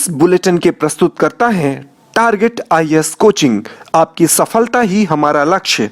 इस बुलेटिन के प्रस्तुतकर्ता हैं टारगेट आईएएस कोचिंग। आपकी सफलता ही हमारा लक्ष्य।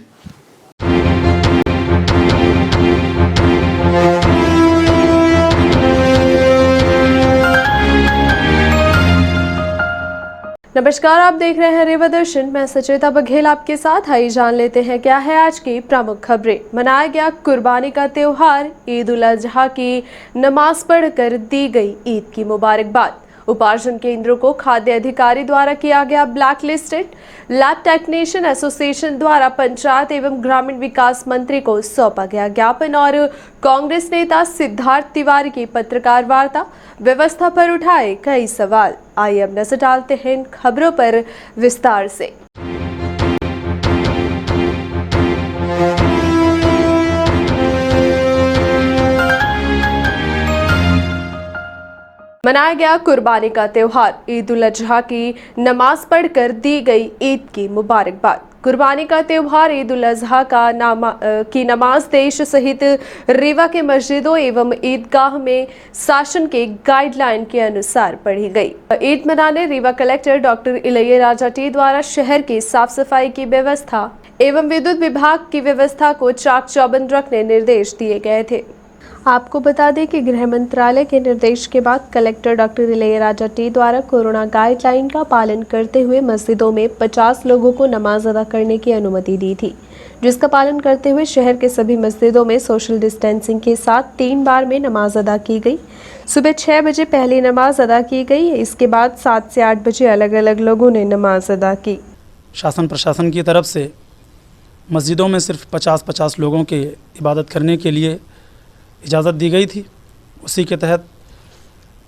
नमस्कार, आप देख रहे हैं रेवा दर्शन। मैं सचेता बघेल आपके साथ। आइए जान लेते हैं क्या है आज की प्रमुख खबरें। मनाया गया कुर्बानी का त्योहार। ईद उल अजहा की नमाज पढ़कर दी गई ईद की मुबारकबाद। उपार्जन केंद्रों को खाद्य अधिकारी द्वारा किया गया black listed. Lab technician association द्वारा पंचायत एवं ग्रामीण विकास मंत्री को सौंपा गया ज्ञापन। और कांग्रेस नेता सिद्धार्थ तिवारी की पत्रकार वार्ता। व्यवस्था पर उठाए कई सवाल। आइए अब नजर डालते हैं इन खबरों पर विस्तार से। मनाया गया कुर्बानी का त्योहार। ईद उल अजहा की नमाज पढ़कर दी गई ईद की मुबारकबाद। कुर्बानी का त्योहार ईद उल अजहा की नमाज देश सहित रीवा के मस्जिदों एवं ईदगाह में शासन के गाइडलाइन के अनुसार पढ़ी गई। ईद मनाने Rewa collector doctor Ilaiyaraaja T द्वारा शहर की साफ सफाई की व्यवस्था एवं विद्युत विभाग की व्यवस्था को चाक चौबंद रखने निर्देश दिए गए थे। आपको बता दें कि गृह मंत्रालय के निर्देश के बाद कलेक्टर डॉक्टर इलैयाराजा टी द्वारा कोरोना गाइडलाइन का पालन करते हुए मस्जिदों में 50 लोगों को नमाज अदा करने की अनुमति दी थी, जिसका पालन करते हुए शहर के सभी मस्जिदों में सोशल डिस्टेंसिंग के साथ 3 बार में नमाज अदा की गई। सुबह 6 बजे पहली नमाज अदा की गई। इसके बाद 7 से 8 बजे अलग अलग लोगों ने नमाज अदा की। शासन प्रशासन की तरफ से मस्जिदों में सिर्फ 50-50 लोगों के इबादत करने के लिए इजाज़त दी गई थी। उसी के तहत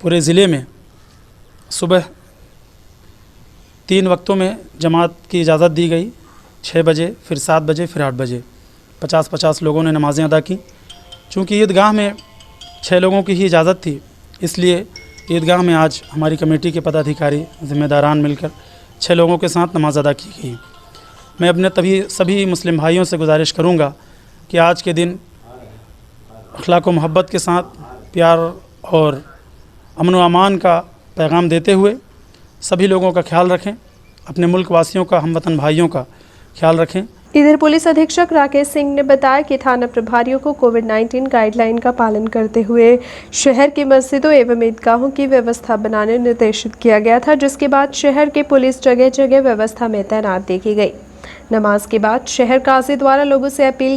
पूरे ज़िले में सुबह 3 वक्तों में जमात की इजाज़त दी गई। 6 बजे, फिर 7 बजे, फिर 8 बजे 50-50 लोगों ने नमाज़ें अदा की। चूँकि ईदगाह में 6 लोगों की ही इजाज़त थी, इसलिए ईदगाह में आज हमारी कमेटी के पदाधिकारी ज़िम्मेदारान मिलकर 6 लोगों के साथ नमाज अदा की गई। मैं अपने सभी मुस्लिम भाइयों से गुजारिश करूँगा कि आज के दिन अखलाक व मोहब्बत के साथ प्यार और अमन व अमान का पैगाम देते हुए सभी लोगों का ख्याल रखें, अपने मुल्क वासियों का, हमवतन भाइयों का ख्याल रखें। इधर पुलिस अधीक्षक राकेश सिंह ने बताया कि थाना प्रभारियों को कोविड-19 गाइडलाइन का पालन करते हुए शहर की मस्जिदों एवं ईदगाहों की व्यवस्था बनाने निर्देशित किया गया था, जिसके बाद शहर के पुलिस जगह जगह व्यवस्था में तैनात देखी गई। नमाज के बाद शहर काजी द्वारा लोगों से अपील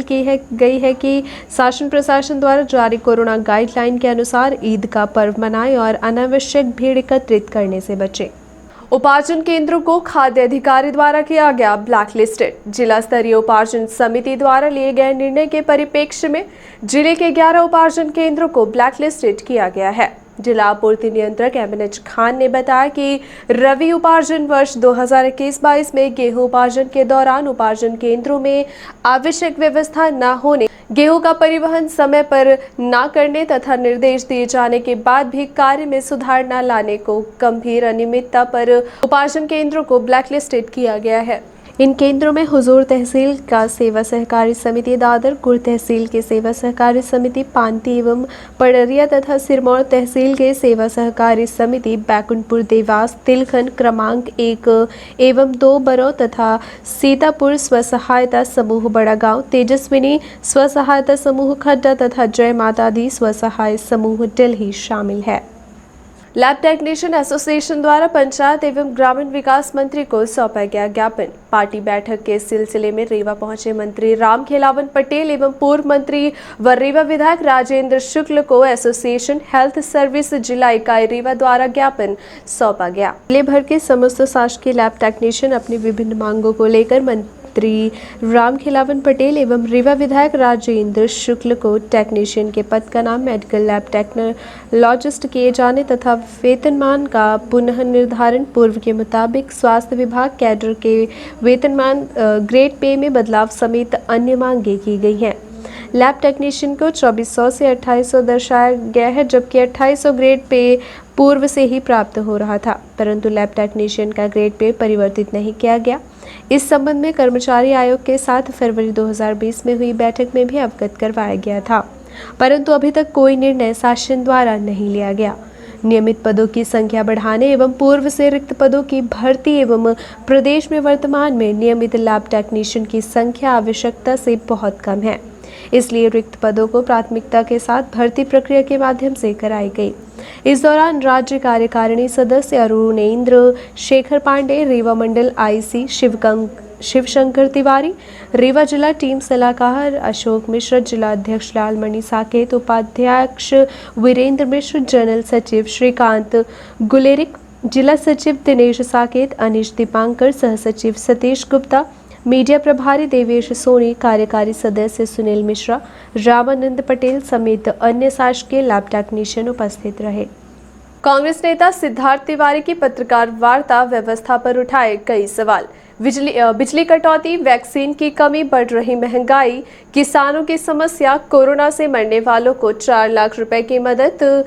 गई है कि शासन प्रशासन द्वारा जारी कोरोना गाइडलाइन के अनुसार ईद का पर्व मनाएं और अनावश्यक भीड़ एकत्रित करने से बचें। उपार्जन केंद्रों को खाद्य अधिकारी द्वारा किया गया ब्लैक लिस्टेड। जिला स्तरीय उपार्जन समिति द्वारा लिए गए निर्णय के परिप्रेक्ष्य में जिले के 11 उपार्जन केंद्रों को ब्लैक लिस्टेड किया गया है। जिला आपूर्ति नियंत्रक एमएनएच खान ने बताया कि रबी उपार्जन वर्ष 2021-22 में गेहूं उपार्जन के दौरान उपार्जन केंद्रों में आवश्यक व्यवस्था न होने, गेहूं का परिवहन समय पर न करने तथा निर्देश दिए जाने के बाद भी कार्य में सुधार न लाने को गंभीर अनियमितता पर उपार्जन केंद्रों को ब्लैकलिस्टेड किया गया है। इन केंद्रों में हुजूर तहसील का सेवा सहकारी समिति दादर, गुड़ तहसील के सेवा सहकारी समिति पांती एवं पडरिया तथा सिरमौर तहसील के सेवा सहकारी समिति बैकुंठपुर देवास, तिलखन क्रमांक 1 एवं 2 बरौ तथा सीतापुर स्वसहायता समूह बड़ा गांव, तेजस्विनी स्वसहायता समूह खड्डा तथा जय माता दी स्वसहाय समूह दिल्ली शामिल है। लैब टेक्नीशियन एसोसिएशन द्वारा पंचायत एवं ग्रामीण विकास मंत्री को सौंपा गया ज्ञापन। पार्टी बैठक के सिलसिले में रीवा पहुंचे मंत्री रामखेलावन पटेल एवं पूर्व मंत्री व रीवा विधायक राजेंद्र शुक्ल को एसोसिएशन हेल्थ सर्विस जिला इकाई रीवा द्वारा ज्ञापन सौंपा गया। जिले भर के समस्त शासकीय लैब टेक्नीशियन अपनी विभिन्न मांगों को लेकर मंत्री रामखेलावन पटेल एवं रीवा विधायक राजेंद्र शुक्ल को टेक्नीशियन के पद का नाम मेडिकल लैब टेक्नोलॉजिस्ट किए जाने तथा वेतनमान का पुनः निर्धारण पूर्व के मुताबिक स्वास्थ्य विभाग कैडर के वेतनमान ग्रेड पे में बदलाव समेत अन्य मांगे की गई हैं। लैब टेक्नीशियन को 2400 से 2800 दर्शाया गया है, जबकि 2800 ग्रेड पे पूर्व से ही प्राप्त हो रहा था, परंतु लैब टेक्नीशियन का ग्रेड पे परिवर्तित नहीं किया गया। इस संबंध में कर्मचारी आयोग के साथ फरवरी 2020 में हुई बैठक में भी अवगत करवाया गया था, परंतु अभी तक कोई निर्णय शासन द्वारा नहीं लिया गया। नियमित पदों की संख्या बढ़ाने एवं पूर्व से रिक्त पदों की भर्ती एवं प्रदेश में वर्तमान में नियमित लैब टेक्नीशियन की संख्या आवश्यकता से बहुत कम है, इसलिए रिक्त पदों को प्राथमिकता के साथ भर्ती प्रक्रिया के माध्यम से कराई गई। इस दौरान राज्य कार्यकारिणी सदस्य अरुणेंद्र शेखर पांडे, रीवा मंडल आईसी शिवशंकर तिवारी, रीवा जिला टीम सलाहकार अशोक मिश्र, जिला अध्यक्ष लालमणि साकेत, उपाध्यक्ष वीरेंद्र मिश्र, जनरल सचिव श्रीकांत गुलेरिक, जिला सचिव दिनेश साकेत, अनिश दीपांकर, सह सचिव सतीश गुप्ता, मीडिया प्रभारी देवेश सोनी, कार्यकारी सदस्य सुनील मिश्रा, रामानंद पटेल समेत अन्य शासकीय लैब टेक्नीशियन उपस्थित रहे। कांग्रेस नेता सिद्धार्थ तिवारी की पत्रकार वार्ता व्यवस्था पर उठाए कई सवाल। बिजली कटौती, वैक्सीन की कमी, बढ़ रही महंगाई, किसानों की समस्या, कोरोना से मरने वालों को 4 लाख रुपए की मदद,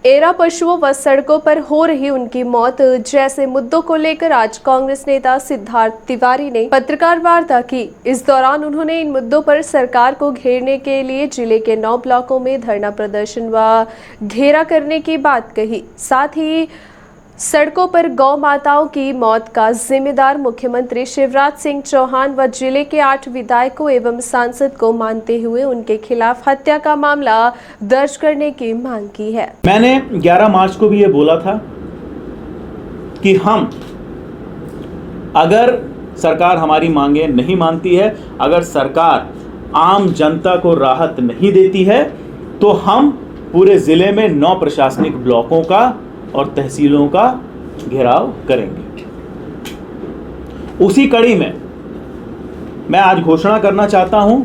एरा पशुओं व सड़कों पर हो रही उनकी मौत जैसे मुद्दों को लेकर आज कांग्रेस नेता सिद्धार्थ तिवारी ने पत्रकार वार्ता की। इस दौरान उन्होंने इन मुद्दों पर सरकार को घेरने के लिए जिले के 9 ब्लॉकों में धरना प्रदर्शन व घेरा करने की बात कही। साथ ही सड़कों पर गौ माताओं की मौत का जिम्मेदार मुख्यमंत्री शिवराज सिंह चौहान व जिले के 8 विधायकों एवं सांसद को मानते हुए उनके खिलाफ हत्या का मामला दर्ज करने की मांग की है। मैंने 11 मार्च को भी ये बोला था कि हम अगर सरकार हमारी मांगे नहीं मानती है, अगर सरकार आम जनता को राहत नहीं देती है, तो हम पूरे जिले में 9 प्रशासनिक ब्लॉकों का और तहसीलों का घेराव करेंगे। उसी कड़ी में मैं आज घोषणा करना चाहता हूं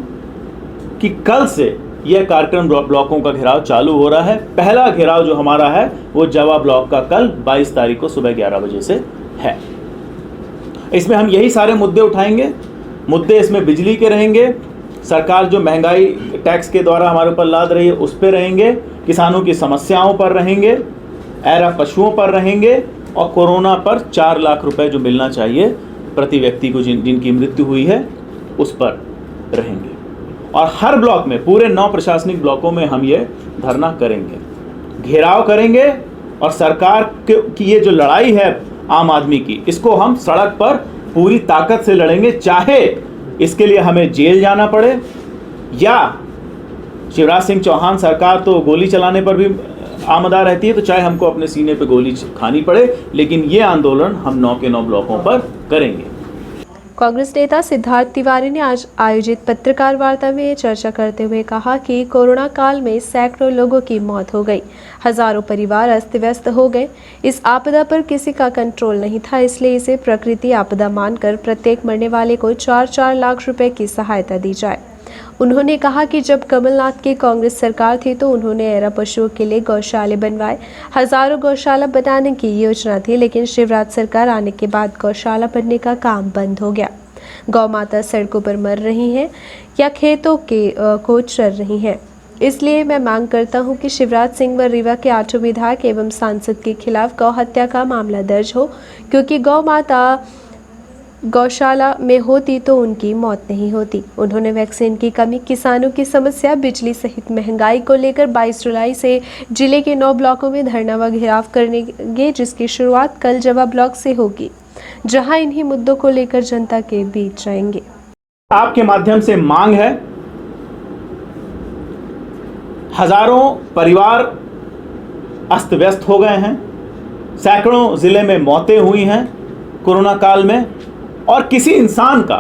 कि कल से यह कार्यक्रम ब्लॉकों का घेराव चालू हो रहा है। पहला घेराव जो हमारा है वो जवा ब्लॉक का कल 22 तारीख को सुबह 11 बजे से है। इसमें हम यही सारे मुद्दे उठाएंगे। मुद्दे इसमें बिजली के रहेंगे, सरकार जो महंगाई टैक्स के द्वारा हमारे ऊपर लाद रही है उस पर रहेंगे, किसानों की समस्याओं पर रहेंगे, एरा पशुओं पर रहेंगे और कोरोना पर 4 लाख रुपए जो मिलना चाहिए प्रति व्यक्ति को जिनकी मृत्यु हुई है उस पर रहेंगे। और हर ब्लॉक में, पूरे 9 प्रशासनिक ब्लॉकों में हम ये धरना करेंगे, घेराव करेंगे और सरकार की ये जो लड़ाई है आम आदमी की, इसको हम सड़क पर पूरी ताकत से लड़ेंगे, चाहे इसके लिए हमें जेल जाना पड़े या शिवराज सिंह चौहान सरकार तो गोली चलाने पर भी आमदा रहती है, तो चाहे हमको अपने सीने पे गोली खानी पड़े, लेकिन ये आंदोलन हम 9 के 9 ब्लॉकों पर करेंगे। कांग्रेस नेता सिद्धार्थ तिवारी ने आज आयोजित पत्रकार वार्ता में चर्चा करते हुए कहा कि कोरोना काल में सैकड़ों लोगों की मौत हो गई, हजारों परिवार अस्त व्यस्त हो गए। इस आपदा पर किसी का कंट्रोल नहीं था, इसलिए इसे प्रकृति आपदा मानकर प्रत्येक मरने वाले को 4-4 लाख रुपए की सहायता दी जाए। उन्होंने कहा कि जब कमलनाथ की कांग्रेस सरकार थी तो उन्होंने एरा पशुओं के लिए गौशाले बनवाए, हजारों गौशाला बनाने की योजना थी, लेकिन शिवराज सरकार आने के बाद गौशाला बनने का काम बंद हो गया। गौ माता सड़कों पर मर रही हैं या खेतों को चर रही हैं। इसलिए मैं मांग करता हूं कि शिवराज सिंह व रीवा के 8 विधायक एवं सांसद के खिलाफ गौ हत्या का मामला दर्ज हो, क्योंकि गौ माता गौशाला में होती तो उनकी मौत नहीं होती। उन्होंने वैक्सीन की कमी, किसानों की समस्या, बिजली सहित महंगाई को लेकर 22 जुलाई से जिले के 9 ब्लॉकों में धरना व घेराव करेंगे, जिसकी शुरुआत कल जवा ब्लॉक से होगी, जहां इन्हीं मुद्दों को लेकर जनता के बीच जाएंगे। आपके माध्यम से मांग है, हजारों परिवार अस्त व्यस्त हो गए हैं, सैकड़ों जिले में मौतें हुई हैं कोरोना काल में, और किसी इंसान का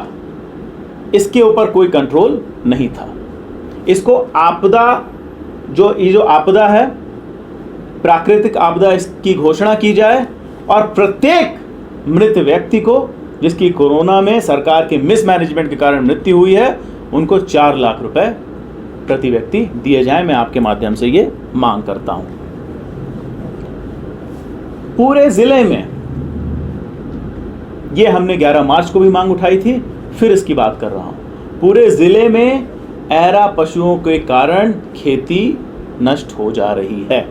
इसके ऊपर कोई कंट्रोल नहीं था। इसको आपदा, ये जो आपदा है, प्राकृतिक आपदा, इसकी घोषणा की जाए और प्रत्येक मृत व्यक्ति को, जिसकी कोरोना में सरकार के मिसमैनेजमेंट के कारण मृत्यु हुई है, उनको 4 लाख रुपए प्रति व्यक्ति दिए जाएं। मैं आपके माध्यम से ये मांग करता हूं। पूरे जिले में ये हमने 11 मार्च को भी मांग उठाई थी, फिर इसकी बात कर रहा हूं। पूरे जिले में एरा पशुओं के कारण खेती नष्ट हो जा रही है।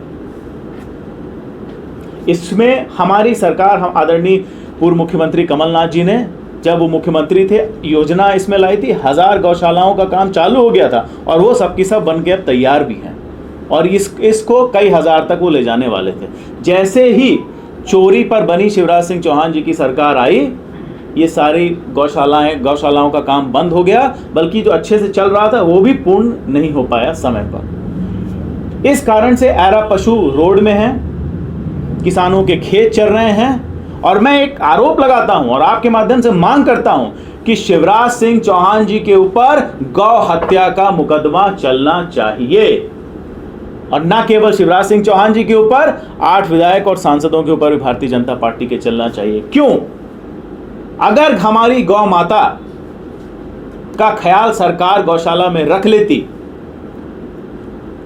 इसमें हमारी सरकार, हम आदरणीय पूर्व मुख्यमंत्री कमलनाथ जी ने, जब वो मुख्यमंत्री थे, योजना इसमें लाई थी, 1000 गौशालाओं का काम चालू हो गया था और वो सबकी सब बन के अब तैयार भी हैं। और इसको कई हज़ार तक वो ले जाने वाले थे। जैसे ही चोरी पर बनी शिवराज सिंह चौहान जी की सरकार आई, ये सारी गौशालाओं का काम बंद हो गया, बल्कि जो अच्छे से चल रहा था वो भी पूर्ण नहीं हो पाया समय पर। इस कारण से ऐरा पशु रोड में है, किसानों के खेत चल रहे हैं, और मैं एक आरोप लगाता हूं और आपके माध्यम से मांग करता हूं कि शिवराज सिंह चौहान जी के ऊपर गौ हत्या का मुकदमा चलना चाहिए, और न केवल शिवराज सिंह चौहान जी के ऊपर, 8 विधायक और सांसदों के ऊपर भी भारतीय जनता पार्टी के चलना चाहिए। क्यों? अगर हमारी गौ माता का ख्याल सरकार गौशाला में रख लेती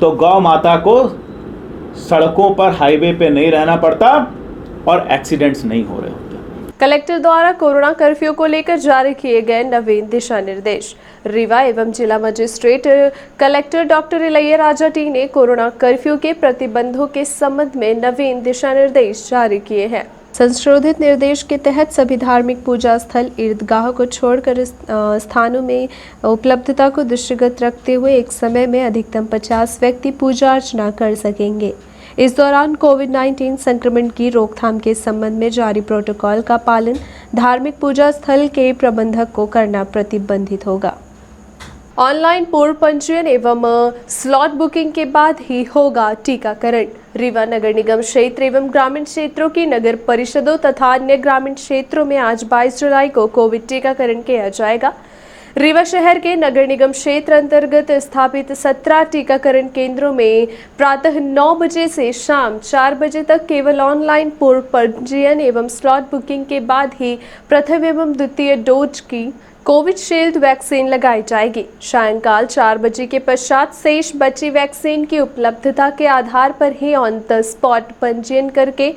तो गौ माता को सड़कों पर, हाईवे पे नहीं रहना पड़ता और एक्सीडेंट्स नहीं हो रहे होते। कलेक्टर द्वारा कोरोना कर्फ्यू को लेकर जारी किए गए नवीन दिशा निर्देश। रीवा एवं जिला magistrate collector doctor Ilaiyaraaja T ने कोरोना कर्फ्यू के प्रतिबंधों के संबंध में नवीन दिशा निर्देश जारी किए हैं। संशोधित निर्देश के तहत सभी धार्मिक पूजा स्थल, ईदगाह को छोड़कर स्थानों में उपलब्धता को दृष्टिगत रखते हुए एक समय में अधिकतम 50 व्यक्ति पूजा अर्चना कर सकेंगे। इस दौरान कोविड-19 संक्रमण की रोकथाम के संबंध में जारी प्रोटोकॉल का पालन धार्मिक पूजा स्थल के प्रबंधक को करना प्रतिबंधित होगा। ऑनलाइन पूर्व पंजीयन एवं स्लॉट बुकिंग के बाद ही होगा टीकाकरण। रीवा नगर निगम क्षेत्र एवं ग्रामीण क्षेत्रों की नगर परिषदों तथा अन्य ग्रामीण क्षेत्रों में आज 22 जुलाई को कोविड टीकाकरण किया जाएगा। रीवा शहर के नगर निगम क्षेत्र अंतर्गत स्थापित 17 टीकाकरण केंद्रों में प्रातः 9 बजे से शाम 4 बजे तक केवल ऑनलाइन पूर्व पंजीयन एवं स्लॉट बुकिंग के बाद ही प्रथम एवं द्वितीय डोज की कोविशील्ड वैक्सीन लगाई जाएगी। सायंकाल 4 बजे के पश्चात शेष बची वैक्सीन की उपलब्धता के आधार पर ही ऑन द स्पॉट पंजीयन करके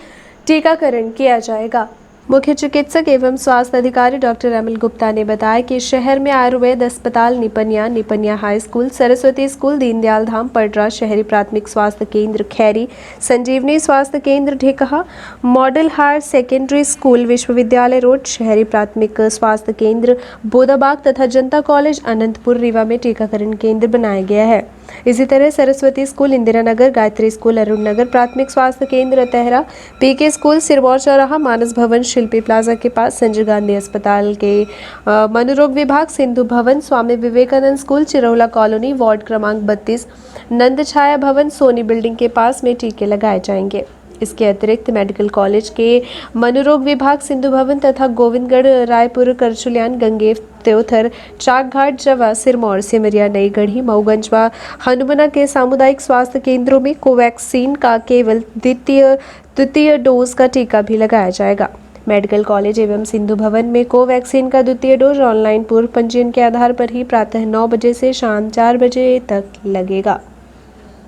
टीकाकरण किया जाएगा। मुख्य चिकित्सक एवं स्वास्थ्य अधिकारी डॉक्टर अमिल गुप्ता ने बताया कि शहर में आयुर्वेद अस्पताल Nipaniya high school, Saraswati school, Deendayal Dham Padra, शहरी प्राथमिक स्वास्थ्य केंद्र खैरी, संजीवनी स्वास्थ्य केंद्र Dhekaha, model higher secondary school विश्वविद्यालय रोड, शहरी प्राथमिक स्वास्थ्य केंद्र बोदाबाग तथा जनता कॉलेज अनंतपुर रीवा में टीकाकरण केंद्र बनाया गया है। इसी तरह सरस्वती स्कूल इंदिरा नगर, गायत्री स्कूल अरुण नगर, प्राथमिक स्वास्थ्य केंद्र तेहरा, पीके स्कूल सिरमौर चौराहा, मानस भवन शिल्पी प्लाजा के पास, संजय गांधी अस्पताल के मनोरोग विभाग, Sindhu Bhavan, Swami Vivekananda school, चिरौला colony, ward क्रमांक 32, नंद छाया भवन, सोनी बिल्डिंग के पास में टीके लगाए जाएंगे। इसके अतिरिक्त मेडिकल कॉलेज के मनोरोग विभाग, सिंधु भवन तथा गोविंदगढ़, रायपुर, करचुलियान, गंगेव, त्योथर, चाकघाट, जवा, सिरमौर, सिमरिया, नई गढ़ी, मऊगंज व हनुमना के सामुदायिक स्वास्थ्य केंद्रों में कोवैक्सीन का केवल द्वितीय डोज का टीका भी लगाया जाएगा। मेडिकल कॉलेज एवं सिंधु भवन में कोवैक्सीन का द्वितीय डोज ऑनलाइन पूर्व पंजीयन के आधार पर ही प्रातः 9 बजे से शाम 4 बजे तक लगेगा।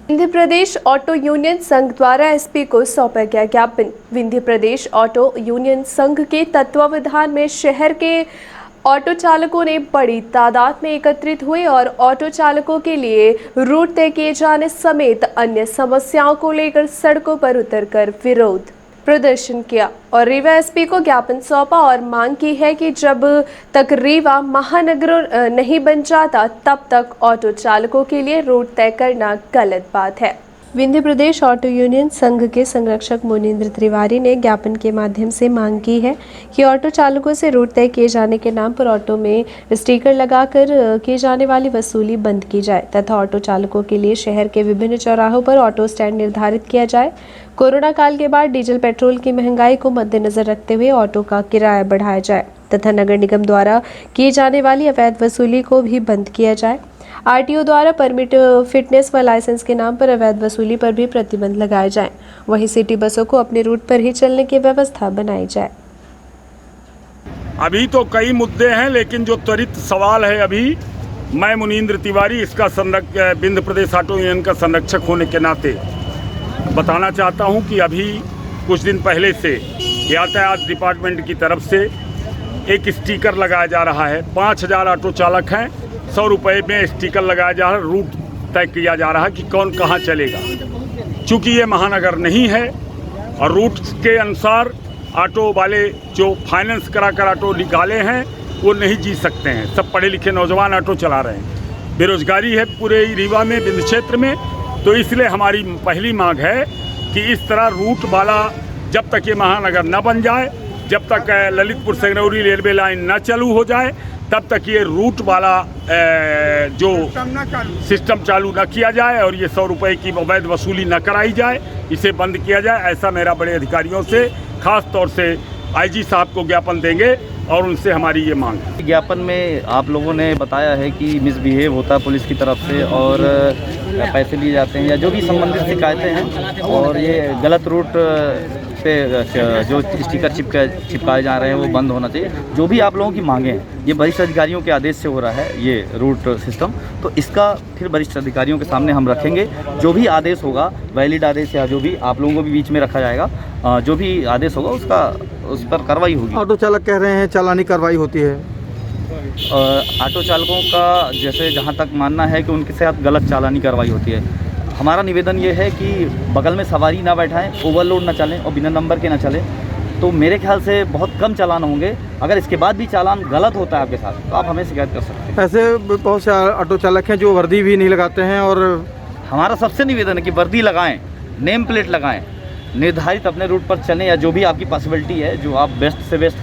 विंध्य प्रदेश ऑटो यूनियन संघ द्वारा एसपी को सौंपा गया ज्ञापन। विंध्य प्रदेश ऑटो यूनियन संघ के तत्वावधान में शहर के ऑटो चालकों ने बड़ी तादाद में एकत्रित हुए और ऑटो चालकों के लिए रूट तय किए जाने समेत अन्य समस्याओं को लेकर सड़कों पर उतरकर विरोध प्रदर्शन किया और रीवा एसपी को ज्ञापन सौंपा और मांग की है कि जब तक रीवा महानगर नहीं बन जाता तब तक ऑटो चालकों के लिए रूट तय करना गलत बात है। विंध्य प्रदेश ऑटो यूनियन संघ के संरक्षक मुनीन्द्र तिवारी ने ज्ञापन के माध्यम से मांग की है कि ऑटो चालकों से रूट तय किए जाने के नाम पर ऑटो में स्टिकर लगाकर की जाने वाली वसूली बंद की जाए तथा ऑटो चालकों के लिए शहर के विभिन्न चौराहों पर ऑटो स्टैंड निर्धारित किया जाए। कोरोना काल के बाद डीजल पेट्रोल की महंगाई को मद्देनजर रखते हुए ऑटो का किराया बढ़ाया जाए तथा नगर निगम द्वारा की जाने वाली अवैध वसूली को भी बंद किया जाए। आरटीओ द्वारा परमिट, फिटनेस व लाइसेंस के नाम पर अवैध वसूली पर भी प्रतिबंध लगाए जाए। वहीं सिटी बसों को अपने रूट पर ही चलने की व्यवस्था बनाई जाए। अभी तो कई मुद्दे हैं, लेकिन जो त्वरित सवाल है, अभी मैं मुनीन्द्र तिवारी इसका विंध्य प्रदेश ऑटो यूनियन का संरक्षक होने के नाते बताना चाहता हूं कि अभी कुछ दिन पहले से यातायात डिपार्टमेंट की तरफ से एक स्टिकर लगाया जा रहा है। 5000 ऑटो चालक हैं, 100 रुपये में स्टिकर लगाया जा रहा है, रूट तय किया जा रहा है कि कौन कहाँ चलेगा। चूँकि ये महानगर नहीं है और रूट के अनुसार ऑटो वाले जो फाइनेंस करा कर ऑटो निकाले हैं वो नहीं जी सकते हैं। सब पढ़े लिखे नौजवान ऑटो चला रहे हैं। बेरोजगारी है पूरे रीवा में, विंध्य क्षेत्र में, तो इसलिए हमारी पहली मांग है कि इस तरह रूट वाला जब तक ये महानगर न बन जाए, जब तक ललितपुर सिंगरौली रेलवे लाइन न चालू हो जाए, तब तक ये रूट वाला जो सिस्टम चालू न किया जाए और ये 100 रुपये की अवैध वसूली न कराई जाए, इसे बंद किया जाए। ऐसा मेरा बड़े अधिकारियों से, खास तौर से आईजी साहब को ज्ञापन देंगे और उनसे हमारी ये मांग है। ज्ञापन में आप लोगों ने बताया है कि मिसबिहेव होता है पुलिस की तरफ से और पैसे लिए जाते हैं या जो भी संबंधित शिकायतें हैं, और ये गलत रूट पे जो स्टिकर चिपकाए जा रहे हैं वो बंद होना चाहिए। जो भी आप लोगों की मांगे हैं, ये वरिष्ठ अधिकारियों के आदेश से हो रहा है ये रूट सिस्टम, तो इसका फिर वरिष्ठ अधिकारियों के सामने हम रखेंगे। जो भी आदेश होगा, वैलिड आदेश या जो भी, आप लोगों को भी बीच में रखा जाएगा। जो भी आदेश होगा उस पर कार्रवाई होगी। ऑटो चालक कह रहे हैं चालानी कार्रवाई होती है। ऑटो चालकों का जैसे जहाँ तक मानना है कि उनके साथ गलत चालानी कार्रवाई होती है। हमारा निवेदन ये है कि बगल में सवारी ना बैठाएं, ओवरलोड ना चलें और बिना नंबर के ना चलें। तो मेरे ख्याल से बहुत कम चालान होंगे। अगर इसके बाद भी चालान गलत होता है आपके साथ तो आप हमें शिकायत कर सकते हैं। ऐसे बहुत से ऑटो चालक हैं जो वर्दी भी नहीं लगाते हैं, और हमारा सबसे निवेदन है कि वर्दी लगाएं, नेम प्लेट लगाएं, निर्धारित अपने रूट पर चलें, या जो भी आपकी पॉसिबिलिटी है, जो आप बेस्ट से बेस्ट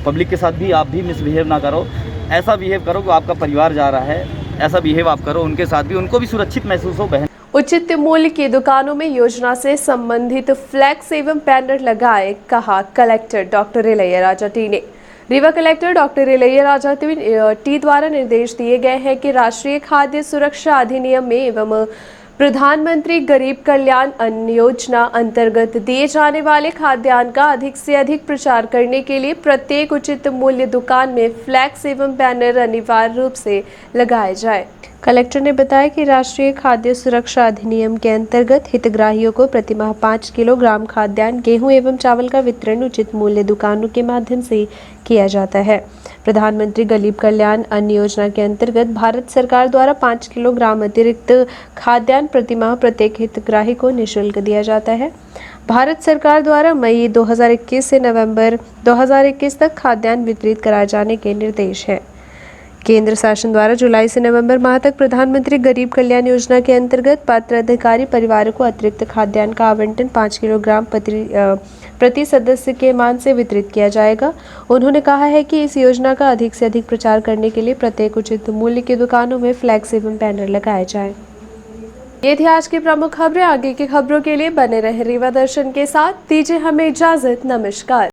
पब्लिक के साथ भी आप भी मिसबिहेव ना करो। ऐसा बिहेव करो कि आपका परिवार जा रहा है, ऐसा बिहेव आप करो उनके साथ भी, उनको भी सुरक्षित महसूस हो। बहन उचित मूल्य की दुकानों में योजना से संबंधित फ्लैक्स एवं बैनर लगाए, कहा collector doctor Ilaiya Raja T ने। Rewa collector doctor Ilaiya Raja T द्वारा निर्देश दिए गए हैं कि राष्ट्रीय खाद्य सुरक्षा अधिनियम में एवं प्रधानमंत्री गरीब कल्याण अन्न योजना अंतर्गत दिए जाने वाले खाद्यान्न का अधिक से अधिक प्रचार करने के लिए प्रत्येक उचित मूल्य दुकान में फ्लैक्स एवं बैनर अनिवार्य रूप से लगाए जाए। कलेक्टर ने बताया कि राष्ट्रीय खाद्य सुरक्षा अधिनियम के अंतर्गत हितग्राहियों को प्रतिमाह 5 किलोग्राम खाद्यान्न, गेहूं एवं चावल का वितरण उचित मूल्य दुकानों के माध्यम से किया जाता है। प्रधानमंत्री गरीब कल्याण अन्न योजना के अंतर्गत भारत सरकार द्वारा 5 किलोग्राम अतिरिक्त खाद्यान्न प्रतिमाह प्रत्येक हितग्राही को निःशुल्क दिया जाता है। भारत सरकार द्वारा मई 2021 से नवंबर 2021 तक खाद्यान्न वितरित कराए जाने के निर्देश हैं। केंद्र शासन द्वारा जुलाई से नवंबर माह तक प्रधानमंत्री गरीब कल्याण योजना के अंतर्गत पात्र अधिकारी परिवारों को अतिरिक्त खाद्यान्न का आवंटन 5 किलोग्राम प्रति सदस्य के मान से वितरित किया जाएगा। उन्होंने कहा है कि इस योजना का अधिक से अधिक प्रचार करने के लिए प्रत्येक उचित मूल्य की दुकानों में फ्लैक्स एवं बैनर लगाए जाएं। ये थी आज की प्रमुख खबरें। आगे की खबरों के लिए बने रहे रीवा दर्शन के साथ। दीजिए हमें इजाजत। नमस्कार।